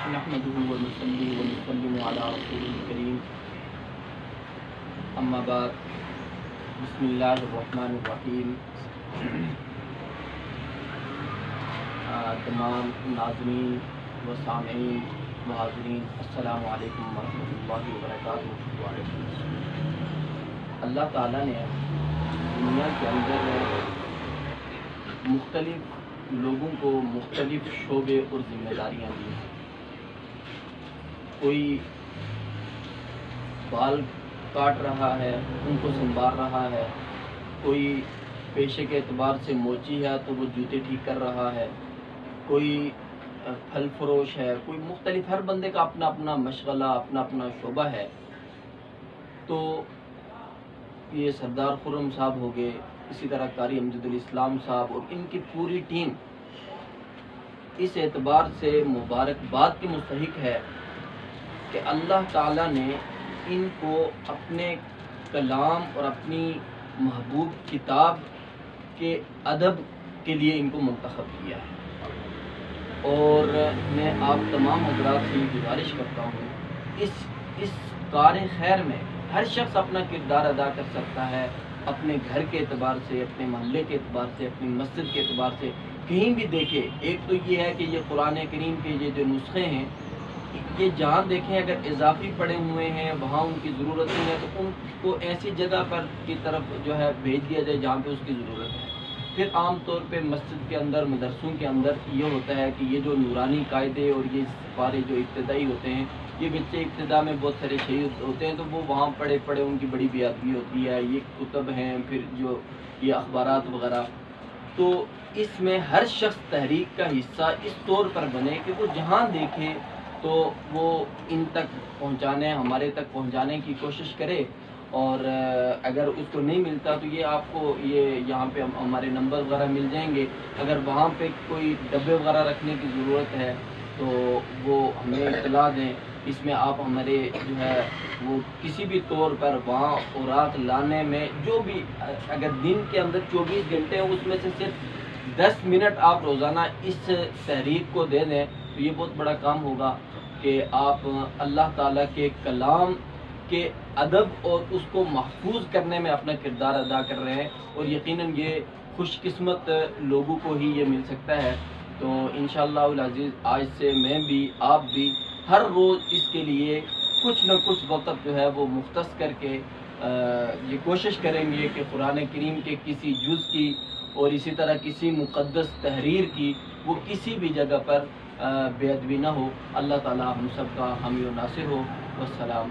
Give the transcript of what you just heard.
नहमदुहु व नुसल्ली व नुसल्लिमु अला रसूलिल करीम अम्मा बाद बिस्मिल्लाहिर रहमानिर रहीम। तमाम नाज़रीन व सामीन व हाज़रीन अस्सलामु अलैकुम व रहमतुल्लाहि व बरकातुहू। अल्लाह ताला ने दुनिया के अंदर मुख्तलिफ लोगों को मुख्तलिफ शोबे और ज़िम्मेदारियाँ दी हैं। कोई बाल काट रहा है, उनको संभाल रहा है, कोई पेशे के एतबार से मोची है तो वो जूते ठीक कर रहा है, कोई फल फरोश है, कोई मुख्तलिफ, हर बंदे का अपना अपना मशगला, अपना अपना शोबा है। तो ये सरदार खुर्रम साहब हो गए, इसी तरह कारी अमजदुल इस्लाम साहब और इनकी पूरी टीम इस एतबार से मुबारकबाद की मुस्तहिक है कि अल्लाह ताला ने इनको अपने कलाम और अपनी महबूब किताब के अदब के लिए इनको मुंतखब किया है। और मैं आप तमाम हज़रात से गुजारिश करता हूँ, इस कार खैर में हर शख्स अपना किरदार अदा कर सकता है, अपने घर के एतबार से, अपने मोहल्ले के एतबार से, अपनी मस्जिद के एतबार से। कहीं भी देखे, एक तो ये है कि ये कुरान करीम के ये जो नुस्खे हैं, ये जहाँ देखें अगर इजाफी पड़े हुए हैं वहाँ उनकी ज़रूरत नहीं है तो उनको ऐसी जगह पर की तरफ जो है भेज दिया जाए जहाँ पे उसकी ज़रूरत है। फिर आम तौर पे मस्जिद के अंदर, मदरसों के अंदर ये होता है कि ये जो नूरानी कायदे और ये सारे जो इब्तिदाई होते हैं, ये बच्चे इब्तिदा में बहुत सारे शहीद होते हैं तो वो वहाँ पढ़े पढ़े उनकी बड़ी बेअदबी होती है। ये कुतब हैं, फिर जो ये अखबारात वगैरह, तो इसमें हर शख्स तहरीक का हिस्सा इस तौर पर बने कि वो जहाँ देखे तो वो इन तक पहुँचाने, हमारे तक पहुँचाने की कोशिश करे। और अगर उसको नहीं मिलता तो ये आपको ये यहाँ पे हमारे नंबर वगैरह मिल जाएंगे। अगर वहाँ पे कोई डब्बे वगैरह रखने की ज़रूरत है तो वो हमें इत्तला दें। इसमें आप हमारे जो है वो किसी भी तौर पर वहाँ औरात लाने में जो भी, अगर दिन के अंदर 24 घंटे हैं उसमें से सिर्फ 10 मिनट आप रोज़ाना इस तहरीक को दे दें तो ये बहुत बड़ा काम होगा कि आप अल्लाह ताला के कलाम के अदब और उसको महफूज करने में अपना किरदार अदा कर रहे हैं। और यकीनन ये खुशकिस्मत लोगों को ही ये मिल सकता है। तो इंशाअल्लाह उल अज़ीज़ आज से मैं भी, आप भी हर रोज़ इसके लिए कुछ न कुछ वक़्त जो है वो मुख्तस करके ये कोशिश करेंगे कि कुरान करीम के किसी जुज़ की और इसी तरह किसी मुक़द्दस तहरीर की वो किसी भी जगह पर बेअदबी ना हो। अल्लाह ताला हम सब का हामी और नासिर हो। वस्सलाम।